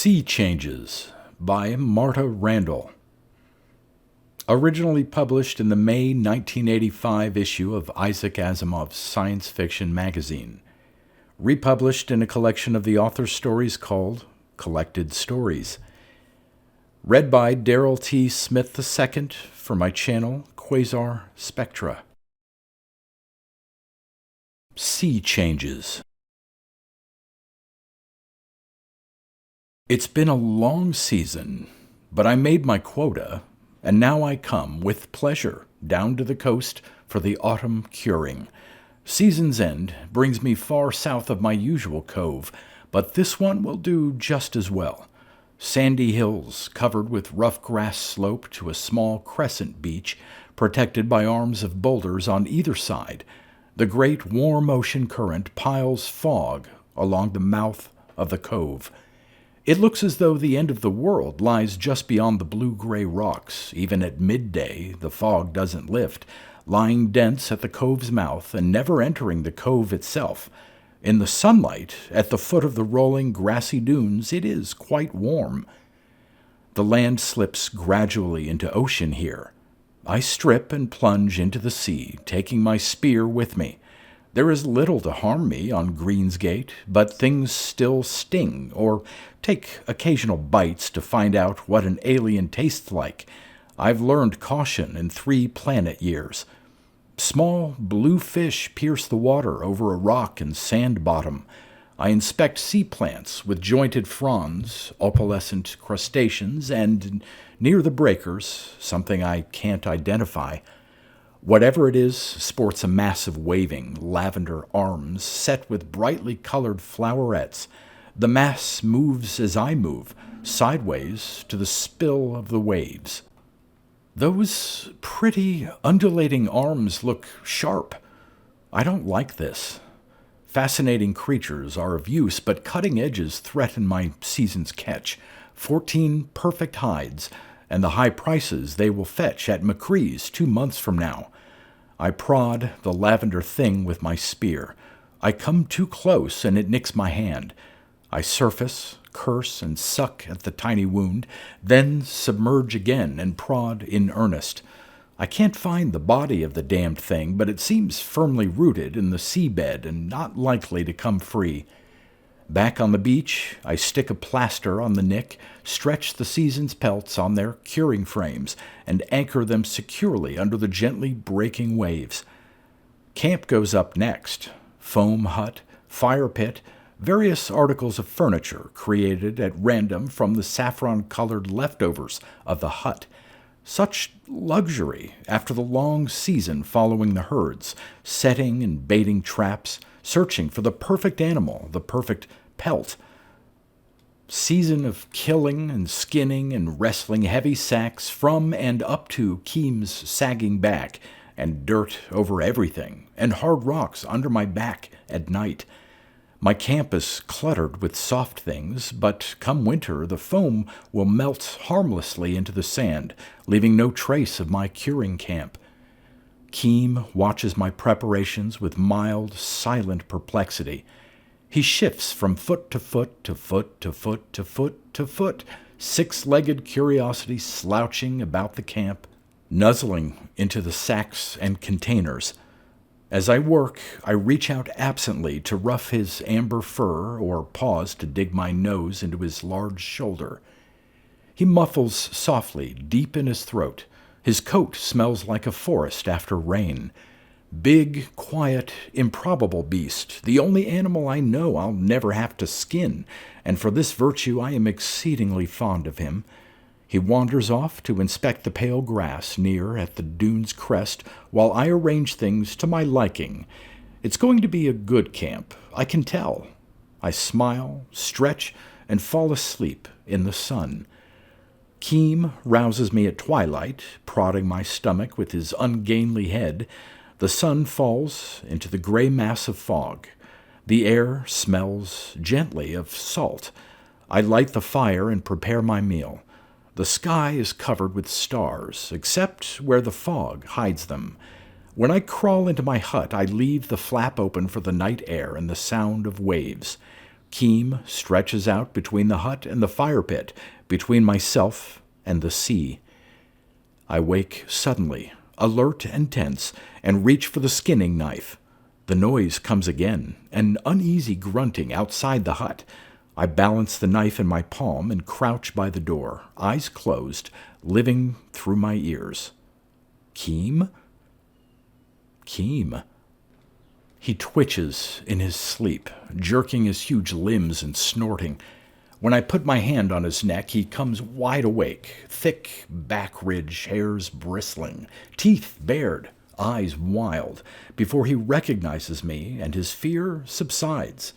Sea Changes by Marta Randall. Originally published in the May 1985 issue of Isaac Asimov's science fiction magazine. Republished in a collection of the author's stories called Collected Stories. Read by Darrell T. Smith II for my channel Quasar Spectra. Sea Changes. It's been a long season, but I made my quota, and now I come with pleasure down to the coast for the autumn curing. Season's end brings me far south of my usual cove, but this one will do just as well. Sandy hills covered with rough grass slope to a small crescent beach, protected by arms of boulders on either side. The great warm ocean current piles fog along the mouth of the cove. It looks as though the end of the world lies just beyond the blue-gray rocks. Even at midday, the fog doesn't lift, lying dense at the cove's mouth and never entering the cove itself. In the sunlight, at the foot of the rolling grassy dunes, it is quite warm. The land slips gradually into ocean here. I strip and plunge into the sea, taking my spear with me. There is little to harm me on Green's Gate, but things still sting, or take occasional bites to find out what an alien tastes like. I've learned caution in 3 planet years. Small blue fish pierce the water over a rock and sand bottom. I inspect sea plants with jointed fronds, opalescent crustaceans, and near the breakers, something I can't identify. Whatever it is sports a mass of waving, lavender arms set with brightly colored flowerets. The mass moves as I move, sideways to the spill of the waves. Those pretty undulating arms look sharp. I don't like this. Fascinating creatures are of use, but cutting edges threaten my season's catch. 14 perfect hides, and the high prices they will fetch at McCree's 2 months from now. I prod the lavender thing with my spear. I come too close and it nicks my hand. I surface, curse, and suck at the tiny wound, then submerge again and prod in earnest. I can't find the body of the damned thing, but it seems firmly rooted in the seabed and not likely to come free. Back on the beach, I stick a plaster on the nick, stretch the season's pelts on their curing frames, and anchor them securely under the gently breaking waves. Camp goes up next. Foam hut, fire pit, various articles of furniture created at random from the saffron-colored leftovers of the hut. Such luxury after the long season following the herds, setting and baiting traps, searching for the perfect animal, the perfect pelt. Season of killing and skinning and wrestling heavy sacks from and up to Keem's sagging back, and dirt over everything, and hard rocks under my back at night. My camp is cluttered with soft things, but come winter the foam will melt harmlessly into the sand, leaving no trace of my curing camp. Keem watches my preparations with mild, silent perplexity. He shifts from foot to foot to foot to foot to foot to foot, 6-legged curiosity slouching about the camp, nuzzling into the sacks and containers. As I work, I reach out absently to rough his amber fur or pause to dig my nose into his large shoulder. He muffles softly, deep in his throat. His coat smells like a forest after rain. Big, quiet, improbable beast, the only animal I know I'll never have to skin, and for this virtue I am exceedingly fond of him. He wanders off to inspect the pale grass near at the dune's crest while I arrange things to my liking. It's going to be a good camp, I can tell. I smile, stretch, and fall asleep in the sun. Keem rouses me at twilight, prodding my stomach with his ungainly head. The sun falls into the gray mass of fog. The air smells gently of salt. I light the fire and prepare my meal. The sky is covered with stars, except where the fog hides them. When I crawl into my hut, I leave the flap open for the night air and the sound of waves. Keem stretches out between the hut and the fire pit, between myself and the sea. I wake suddenly, alert and tense, and reach for the skinning knife. The noise comes again, an uneasy grunting outside the hut. I balance the knife in my palm and crouch by the door, eyes closed, living through my ears. Keem? Keem. He twitches in his sleep, jerking his huge limbs and snorting. When I put my hand on his neck, he comes wide awake, thick back ridge, hairs bristling, teeth bared, eyes wild, before he recognizes me and his fear subsides.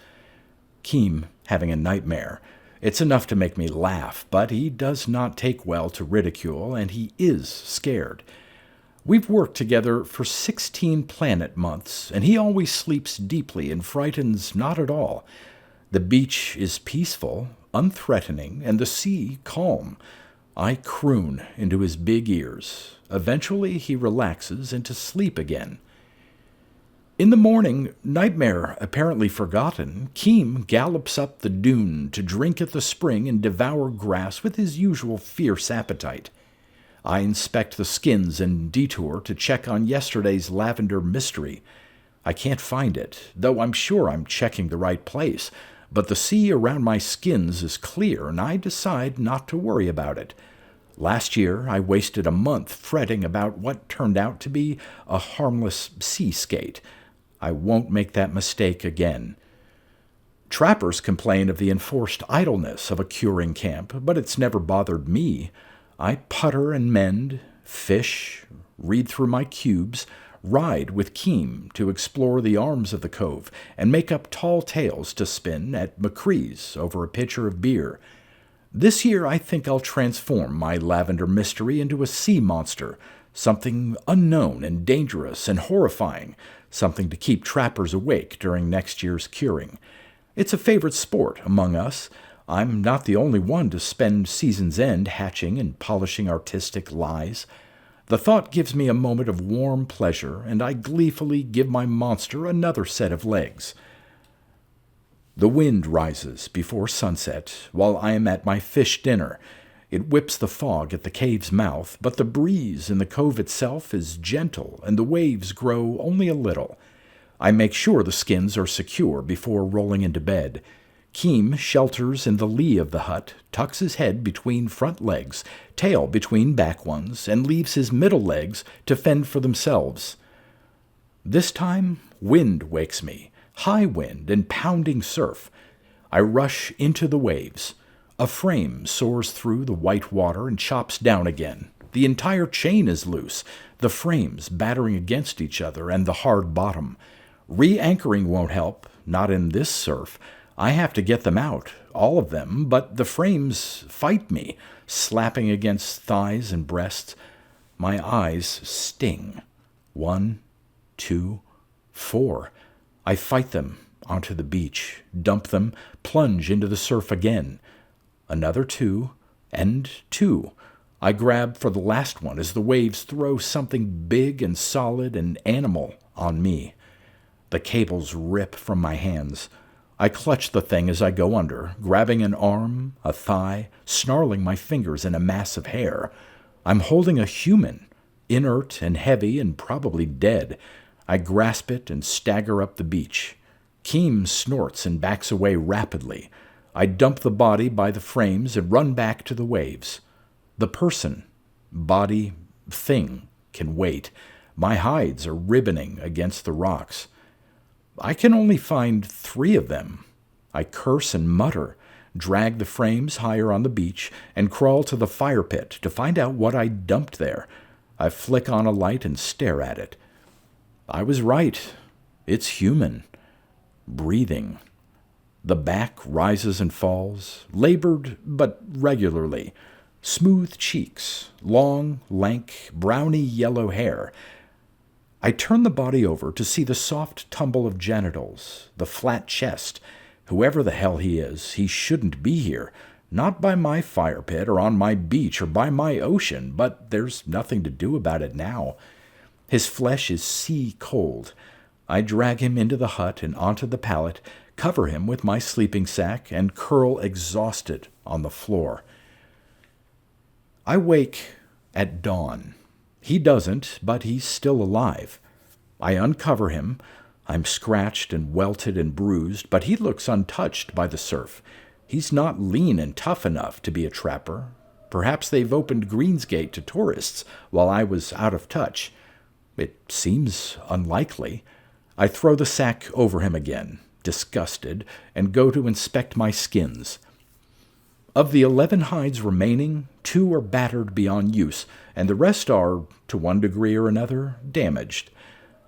Keem having a nightmare. It's enough to make me laugh, but he does not take well to ridicule, and he is scared. We've worked together for 16 planet months, and he always sleeps deeply and frightens not at all. The beach is peaceful, unthreatening, and the sea calm. I croon into his big ears. Eventually he relaxes into sleep again. In the morning, nightmare apparently forgotten, Keem gallops up the dune to drink at the spring and devour grass with his usual fierce appetite. I inspect the skins and detour to check on yesterday's lavender mystery. I can't find it, though I'm sure I'm checking the right place, but the sea around my skins is clear, and I decide not to worry about it. Last year, I wasted a month fretting about what turned out to be a harmless sea skate. I won't make that mistake again. Trappers complain of the enforced idleness of a curing camp, but it's never bothered me. I putter and mend, fish, read through my cubes, ride with Keem to explore the arms of the cove, and make up tall tales to spin at McCree's over a pitcher of beer. This year I think I'll transform my lavender mystery into a sea monster, something unknown and dangerous and horrifying, something to keep trappers awake during next year's curing. It's a favorite sport among us. I'm not the only one to spend season's end hatching and polishing artistic lies. The thought gives me a moment of warm pleasure, and I gleefully give my monster another set of legs. The wind rises before sunset while I am at my fish dinner. It whips the fog at the cave's mouth, but the breeze in the cove itself is gentle, and the waves grow only a little. I make sure the skins are secure before rolling into bed. Keem shelters in the lee of the hut, tucks his head between front legs, tail between back ones, and leaves his middle legs to fend for themselves. This time, wind wakes me, high wind and pounding surf. I rush into the waves. A frame soars through the white water and chops down again. The entire chain is loose, the frames battering against each other and the hard bottom. Re-anchoring won't help, not in this surf. I have to get them out, all of them, but the frames fight me, slapping against thighs and breasts. My eyes sting. 1, 2, 4. I fight them onto the beach, dump them, plunge into the surf again. Another 2, and 2. I grab for the last one as the waves throw something big and solid and animal on me. The cables rip from my hands. I clutch the thing as I go under, grabbing an arm, a thigh, snarling my fingers in a mass of hair. I'm holding a human, inert and heavy and probably dead. I grasp it and stagger up the beach. Keem snorts and backs away rapidly. I dump the body by the frames and run back to the waves. The person, body, thing can wait. My hides are ribboning against the rocks. I can only find 3 of them. I curse and mutter, drag the frames higher on the beach, and crawl to the fire pit to find out what I dumped there. I flick on a light and stare at it. I was right. It's human. Breathing. The back rises and falls, labored but regularly. Smooth cheeks, long, lank, browny yellow hair. I turn the body over to see the soft tumble of genitals, the flat chest. Whoever the hell he is, he shouldn't be here. Not by my fire pit or on my beach or by my ocean, but there's nothing to do about it now. His flesh is sea cold. I drag him into the hut and onto the pallet, cover him with my sleeping sack, and curl exhausted on the floor. I wake at dawn. He doesn't, but he's still alive. I uncover him. I'm scratched and welted and bruised, but he looks untouched by the surf. He's not lean and tough enough to be a trapper. Perhaps they've opened Greensgate to tourists while I was out of touch. It seems unlikely. I throw the sack over him again, disgusted, and go to inspect my skins. Of the 11 hides remaining, 2 are battered beyond use, and the rest are, to one degree or another, damaged.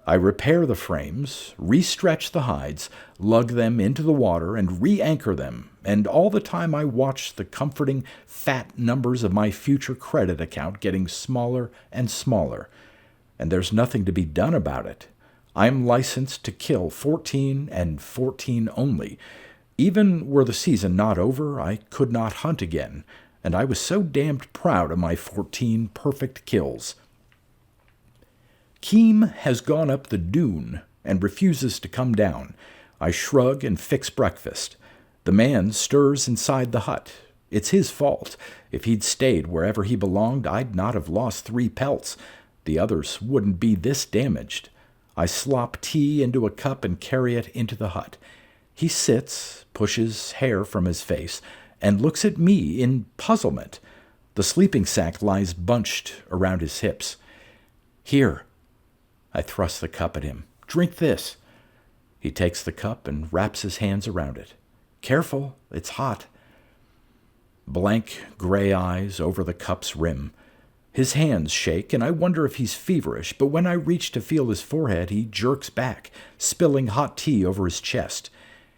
I repair the frames, re-stretch the hides, lug them into the water, and re-anchor them, and all the time I watch the comforting fat numbers of my future credit account getting smaller and smaller. And there's nothing to be done about it. I'm licensed to kill 14 and 14 only. Even were the season not over, I could not hunt again, and I was so damned proud of my 14 perfect kills. Keem has gone up the dune and refuses to come down. I shrug and fix breakfast. The man stirs inside the hut. It's his fault. If he'd stayed wherever he belonged, I'd not have lost 3 pelts. The others wouldn't be this damaged. I slop tea into a cup and carry it into the hut. He sits, pushes hair from his face, and looks at me in puzzlement. The sleeping sack lies bunched around his hips. Here. I thrust the cup at him. Drink this. He takes the cup and wraps his hands around it. Careful, it's hot. Blank gray eyes over the cup's rim. His hands shake, and I wonder if he's feverish, but when I reach to feel his forehead, he jerks back, spilling hot tea over his chest.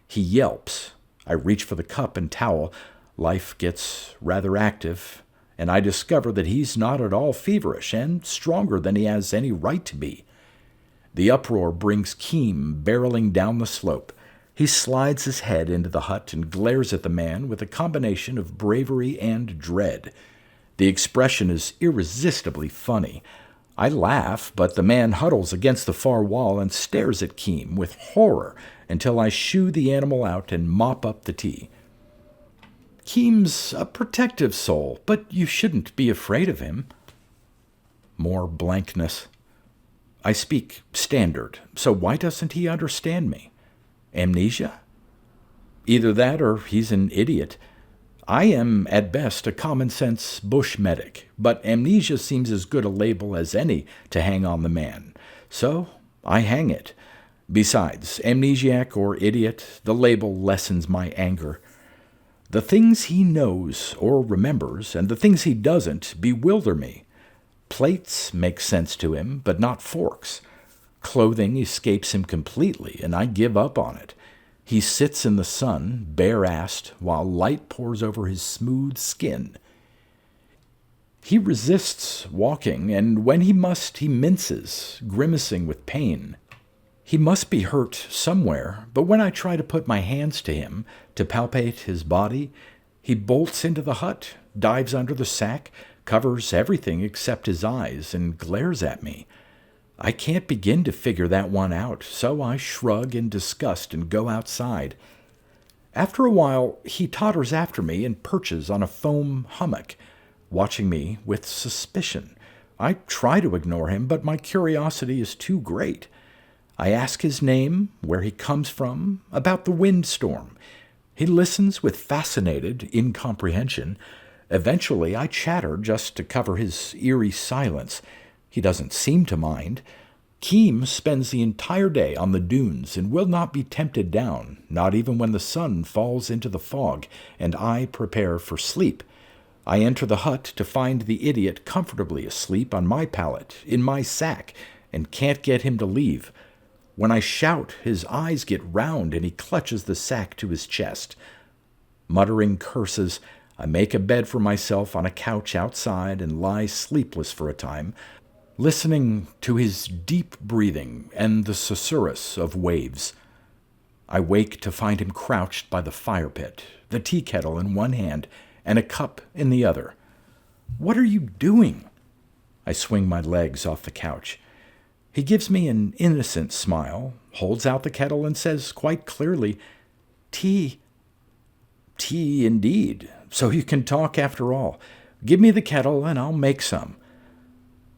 He yelps. I reach for the cup and towel. Life gets rather active, and I discover that he's not at all feverish and stronger than he has any right to be. The uproar brings Keem barreling down the slope. He slides his head into the hut and glares at the man with a combination of bravery and dread. The expression is irresistibly funny. I laugh, but the man huddles against the far wall and stares at Keem with horror until I shoo the animal out and mop up the tea. Keem's a protective soul, but you shouldn't be afraid of him. More blankness. I speak standard, so why doesn't he understand me? Amnesia? Either that or he's an idiot. I am, at best, a common-sense bush medic, but amnesia seems as good a label as any to hang on the man. So I hang it. Besides, amnesiac or idiot, the label lessens my anger. The things he knows or remembers, and the things he doesn't, bewilder me. Plates make sense to him, but not forks. Clothing escapes him completely, and I give up on it. He sits in the sun, bare-assed, while light pours over his smooth skin. He resists walking, and when he must, he minces, grimacing with pain. He must be hurt somewhere, but when I try to put my hands to him, to palpate his body, he bolts into the hut, dives under the sack, covers everything except his eyes, and glares at me. I can't begin to figure that one out, so I shrug in disgust and go outside. After a while, he totters after me and perches on a foam hummock, watching me with suspicion. I try to ignore him, but my curiosity is too great. I ask his name, where he comes from, about the windstorm. He listens with fascinated incomprehension. Eventually, I chatter just to cover his eerie silence. He doesn't seem to mind. Keem spends the entire day on the dunes and will not be tempted down, not even when the sun falls into the fog, and I prepare for sleep. I enter the hut to find the idiot comfortably asleep on my pallet, in my sack, and can't get him to leave. When I shout, his eyes get round and he clutches the sack to his chest. Muttering curses, I make a bed for myself on a couch outside and lie sleepless for a time, listening to his deep breathing and the susurrus of waves. I wake to find him crouched by the fire pit, the tea kettle in one hand and a cup in the other. "What are you doing?" I swing my legs off the couch. He gives me an innocent smile, holds out the kettle, and says quite clearly, Tea. Tea, indeed. So you can talk after all. Give me the kettle, and I'll make some.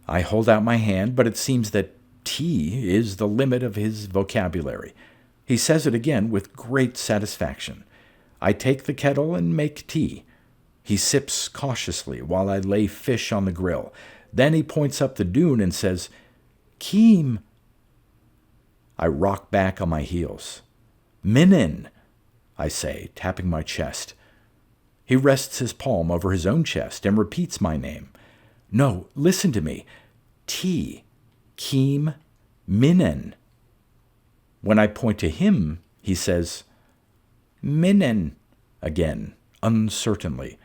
I hold out my hand, but it seems that tea is the limit of his vocabulary. He says it again with great satisfaction. I take the kettle and make tea. He sips cautiously while I lay fish on the grill. Then he points up the dune and says, "Keem." I rock back on my heels. "Minin," I say, tapping my chest. He rests his palm over his own chest and repeats my name. "No, listen to me. T. Keem Minen." When I point to him, he says, "Minen," again, uncertainly.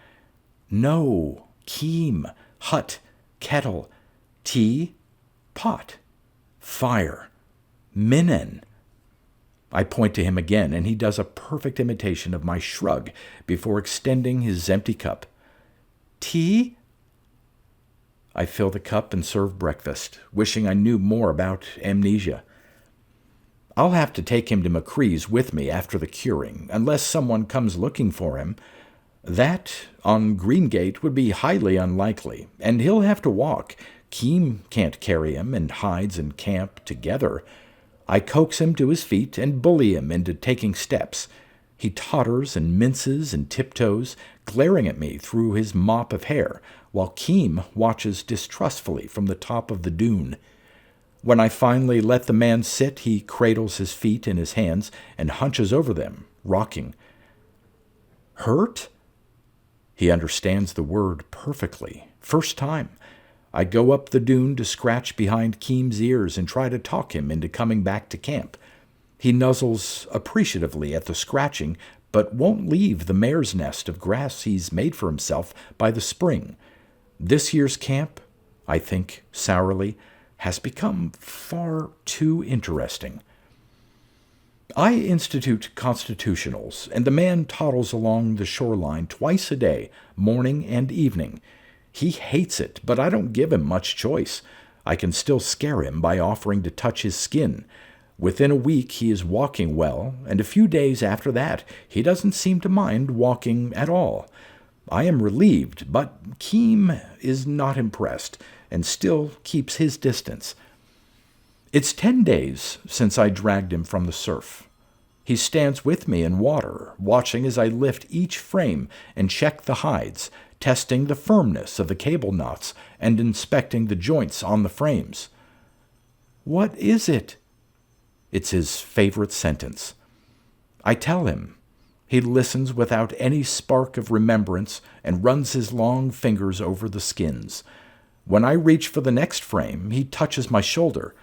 "No, Keem, hut, kettle, tea, pot, fire, Minen." I point to him again, and he does a perfect imitation of my shrug before extending his empty cup. "Tea?" I fill the cup and serve breakfast, wishing I knew more about amnesia. I'll have to take him to McCree's with me after the curing, unless someone comes looking for him. That, on Greengate, would be highly unlikely, and he'll have to walk. Keem can't carry him and Hides and Camp together. I coax him to his feet and bully him into taking steps. He totters and minces and tiptoes, glaring at me through his mop of hair, while Keem watches distrustfully from the top of the dune. When I finally let the man sit, he cradles his feet in his hands and hunches over them, rocking. "Hurt?" He understands the word perfectly. First time. I go up the dune to scratch behind Keem's ears and try to talk him into coming back to camp. He nuzzles appreciatively at the scratching, but won't leave the mare's nest of grass he's made for himself by the spring. This year's camp, I think sourly, has become far too interesting. I institute constitutionals, and the man toddles along the shoreline twice a day, morning and evening. He hates it, but I don't give him much choice. I can still scare him by offering to touch his skin. Within a week he is walking well, and a few days after that he doesn't seem to mind walking at all. I am relieved, but Keem is not impressed, and still keeps his distance. It's 10 days since I dragged him from the surf. He stands with me in water, watching as I lift each frame and check the hides, testing the firmness of the cable knots and inspecting the joints on the frames. "What is it?" It's his favorite sentence. I tell him. He listens without any spark of remembrance and runs his long fingers over the skins. When I reach for the next frame, he touches my shoulder.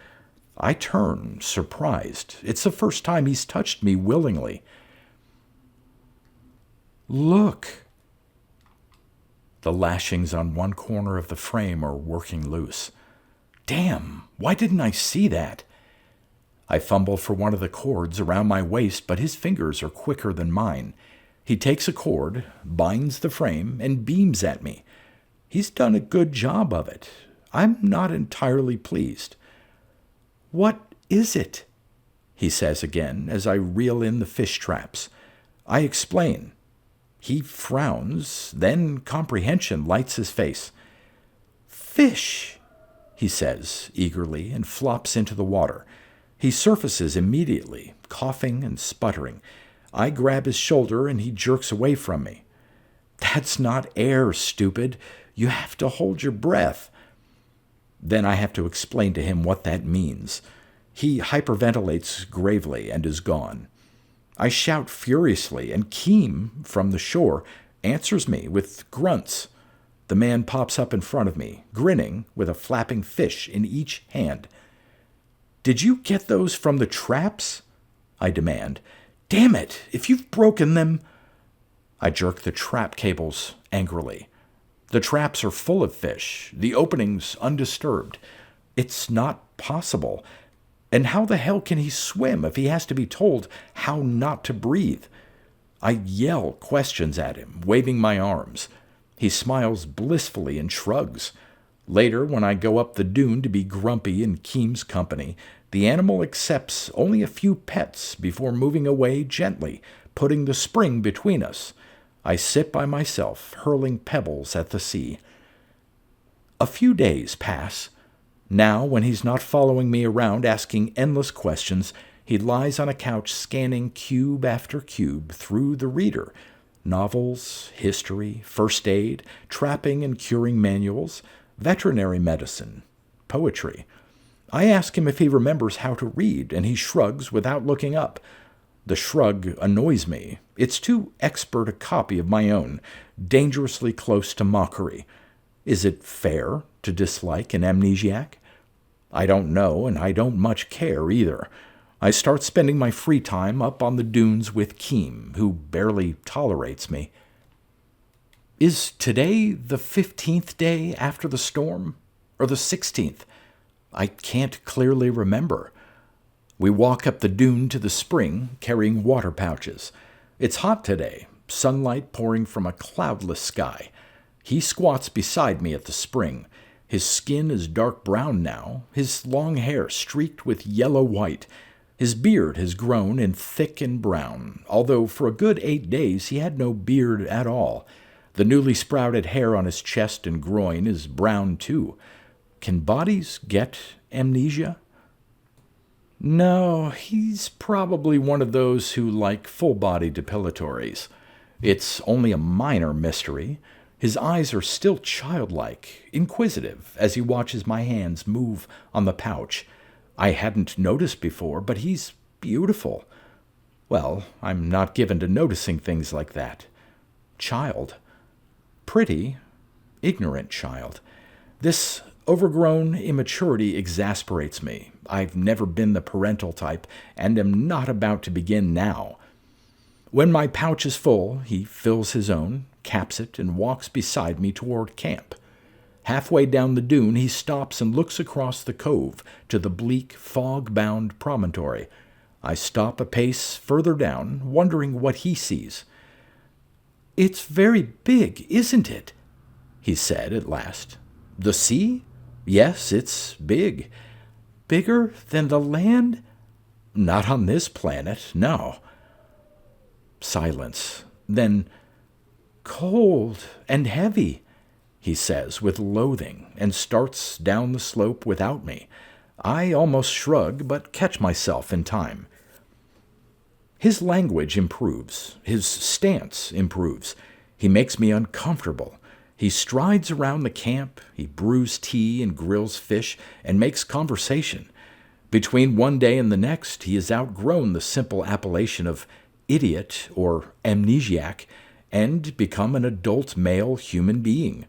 I turn, surprised. It's the first time he's touched me willingly. "Look." The lashings on one corner of the frame are working loose. Damn, why didn't I see that? I fumble for one of the cords around my waist, but his fingers are quicker than mine. He takes a cord, binds the frame, and beams at me. He's done a good job of it. I'm not entirely pleased. "What is it?" he says again as I reel in the fish traps. I explain. He frowns, then comprehension lights his face. "Fish," he says eagerly, and flops into the water. He surfaces immediately, coughing and sputtering. I grab his shoulder, and he jerks away from me. "That's not air, stupid. You have to hold your breath." Then I have to explain to him what that means. He hyperventilates gravely and is gone. I shout furiously, and Keem, from the shore, answers me with grunts. The man pops up in front of me, grinning, with a flapping fish in each hand. "Did you get those from the traps?" I demand. "Damn it, if you've broken them—" I jerk the trap cables angrily. The traps are full of fish, the openings undisturbed. It's not possible. And how the hell can he swim if he has to be told how not to breathe? I yell questions at him, waving my arms. He smiles blissfully and shrugs. Later, when I go up the dune to be grumpy in Keem's company, the animal accepts only a few pets before moving away gently, putting the spring between us. I sit by myself, hurling pebbles at the sea. A few days pass. Now, when he's not following me around asking endless questions, he lies on a couch scanning cube after cube through the reader. Novels, history, first aid, trapping and curing manuals, veterinary medicine, poetry. I ask him if he remembers how to read, and he shrugs without looking up. The shrug annoys me. It's too expert a copy of my own, dangerously close to mockery. Is it fair to dislike an amnesiac? I don't know, and I don't much care either. I start spending my free time up on the dunes with Keem, who barely tolerates me. Is today the 15th day after the storm? Or the 16th? I can't clearly remember. We walk up the dune to the spring, carrying water pouches. It's hot today, sunlight pouring from a cloudless sky. He squats beside me at the spring. His skin is dark brown now, his long hair streaked with yellow-white. His beard has grown in thick and brown, although for a good 8 days he had no beard at all. The newly sprouted hair on his chest and groin is brown too. Can bodies get amnesia? No, he's probably one of those who like full-body depilatories. It's only a minor mystery. His eyes are still childlike, inquisitive, as he watches my hands move on the pouch. I hadn't noticed before, but he's beautiful. Well, I'm not given to noticing things like that. Child. Pretty, ignorant child. This overgrown immaturity exasperates me. I've never been the parental type, and am not about to begin now. When my pouch is full, he fills his own, caps it, and walks beside me toward camp. Halfway down the dune, he stops and looks across the cove to the bleak, fog-bound promontory. I stop a pace further down, wondering what he sees. "It's very big, isn't it?" he said at last. "The sea? Yes, it's big." "Bigger than the land?" "Not on this planet, no." Silence. Then, "Cold and heavy," he says with loathing, and starts down the slope without me. I almost shrug, but catch myself in time. His language improves. His stance improves. He makes me uncomfortable. He strides around the camp. He brews tea and grills fish and makes conversation. Between one day and the next, he has outgrown the simple appellation of idiot or amnesiac and become an adult male human being.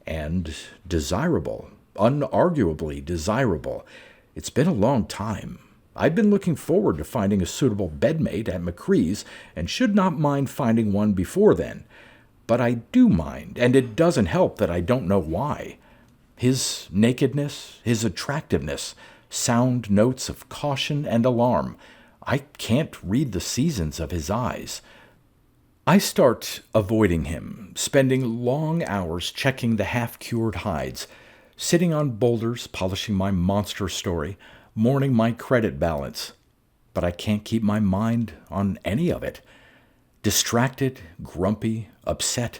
And desirable, unarguably desirable. It's been a long time. I've been looking forward to finding a suitable bedmate at McCree's and should not mind finding one before then. But I do mind, and it doesn't help that I don't know why. His nakedness, his attractiveness, sound notes of caution and alarm. I can't read the seasons of his eyes. I start avoiding him, spending long hours checking the half-cured hides, sitting on boulders polishing my monster story, mourning my credit balance. But I can't keep my mind on any of it. Distracted, grumpy, upset,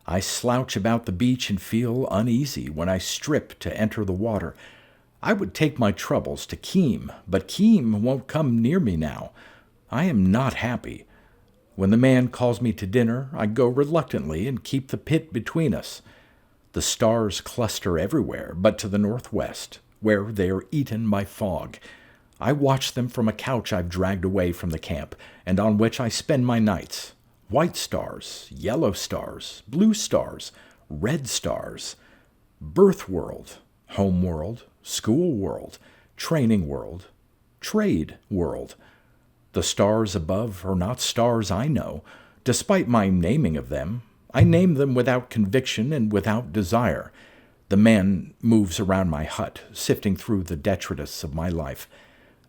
I slouch about the beach and feel uneasy when I strip to enter the water. I would take my troubles to Keem, but Keem won't come near me now. I am not happy. When the man calls me to dinner, I go reluctantly and keep the pit between us. The stars cluster everywhere but to the northwest, where they are eaten by fog. I watch them from a couch I've dragged away from the camp, and on which I spend my nights. White stars, yellow stars, blue stars, red stars. Birth world, home world, school world, training world, trade world. The stars above are not stars I know, despite my naming of them. I name them without conviction and without desire. The man moves around my hut, sifting through the detritus of my life.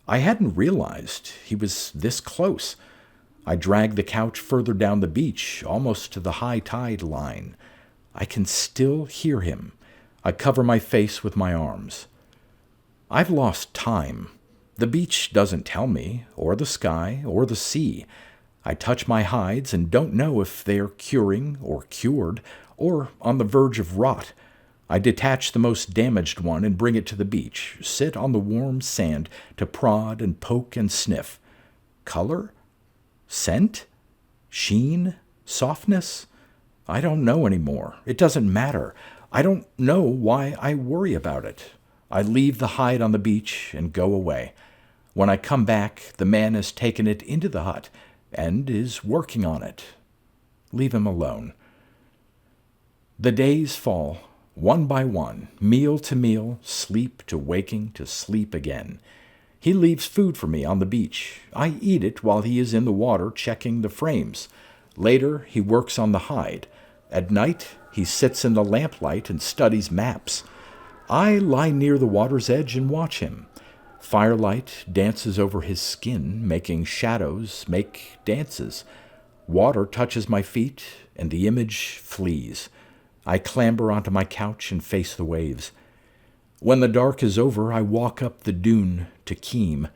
I hadn't realized he was this close. I drag the couch further down the beach, almost to the high tide line. I can still hear him. I cover my face with my arms. I've lost time. The beach doesn't tell me, or the sky, or the sea. I touch my hides and don't know if they are curing or cured or on the verge of rot. I detach the most damaged one and bring it to the beach, sit on the warm sand to prod and poke and sniff. Color? Scent? Sheen? Softness? I don't know anymore. It doesn't matter. I don't know why I worry about it. I leave the hide on the beach and go away. When I come back, the man has taken it into the hut and is working on it. Leave him alone. The days fall, one by one, meal to meal, sleep to waking to sleep again. He leaves food for me on the beach. I eat it while he is in the water checking the frames. Later, he works on the hide. At night, he sits in the lamplight and studies maps. I lie near the water's edge and watch him. Firelight dances over his skin, making shadows make dances. Water touches my feet, and the image flees. I clamber onto my couch and face the waves. When the dark is over, I walk up the dune to Keem.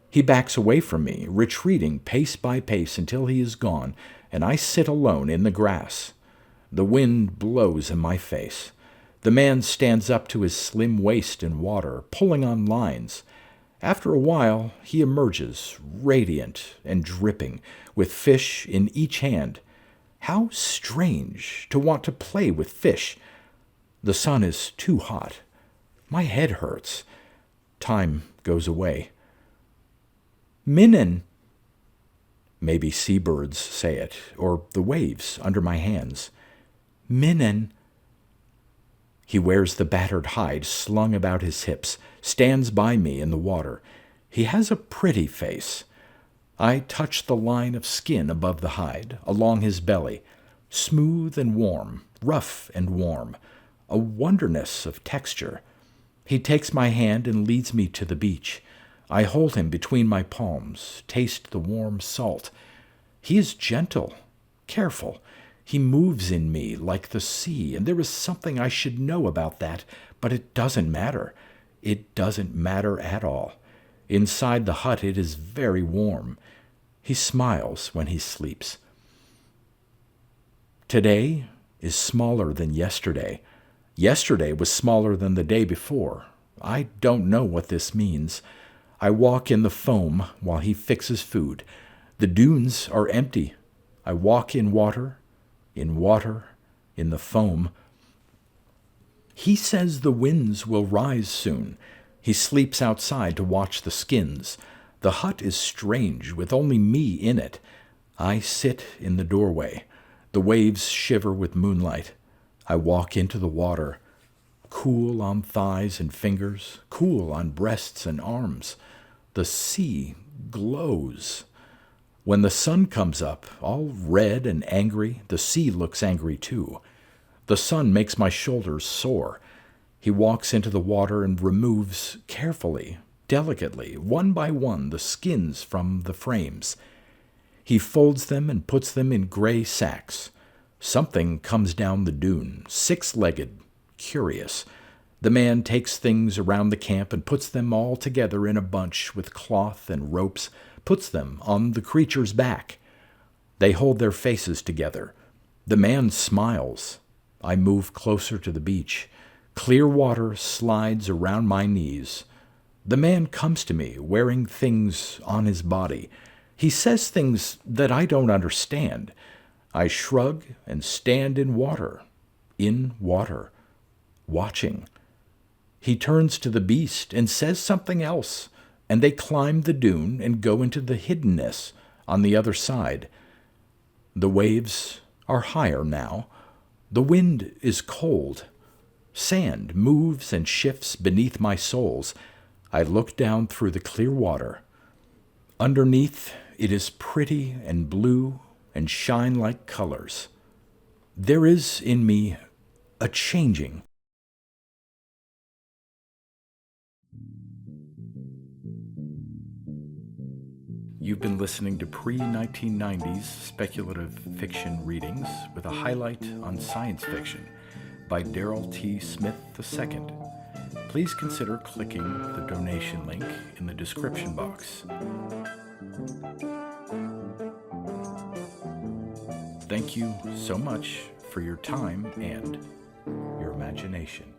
He backs away from me, retreating pace by pace until he is gone, and I sit alone in the grass. The wind blows in my face. The man stands up to his slim waist in water, pulling on lines. After a while, he emerges, radiant and dripping, with fish in each hand. How strange to want to play with fish. The sun is too hot. My head hurts. Time goes away. Minen. Maybe seabirds say it, or the waves under my hands. Minen. He wears the battered hide slung about his hips, stands by me in the water. He has a pretty face. I touch the line of skin above the hide, along his belly, smooth and warm, rough and warm, a wonderness of texture. He takes my hand and leads me to the beach. I hold him between my palms, taste the warm salt. He is gentle, careful. He moves in me like the sea, and there is something I should know about that, but it doesn't matter. It doesn't matter at all. Inside the hut it is very warm. He smiles when he sleeps. Today is smaller than yesterday. Yesterday was smaller than the day before. I don't know what this means. I walk in the foam while he fixes food. The dunes are empty. I walk in water, in the foam. He says the winds will rise soon. He sleeps outside to watch the skins. The hut is strange, with only me in it. I sit in the doorway. The waves shiver with moonlight. I walk into the water, cool on thighs and fingers, cool on breasts and arms. The sea glows. When the sun comes up, all red and angry, the sea looks angry too. The sun makes my shoulders sore. He walks into the water and removes carefully, delicately, one by one, the skins from the frames. He folds them and puts them in gray sacks. Something comes down the dune, six-legged, curious. The man takes things around the camp and puts them all together in a bunch with cloth and ropes, puts them on the creature's back. They hold their faces together. The man smiles. I move closer to the beach. Clear water slides around my knees. The man comes to me, wearing things on his body. He says things that I don't understand. I shrug and stand in water, watching. He turns to the beast and says something else, and they climb the dune and go into the hiddenness on the other side. The waves are higher now. The wind is cold. Sand moves and shifts beneath my soles. I look down through the clear water. Underneath, it is pretty and blue and shine like colors. There is in me a changing. You've been listening to pre-1990s speculative fiction readings with a highlight on science fiction by Darrell T. Smith II. Please consider clicking the donation link in the description box. Thank you so much for your time and your imagination.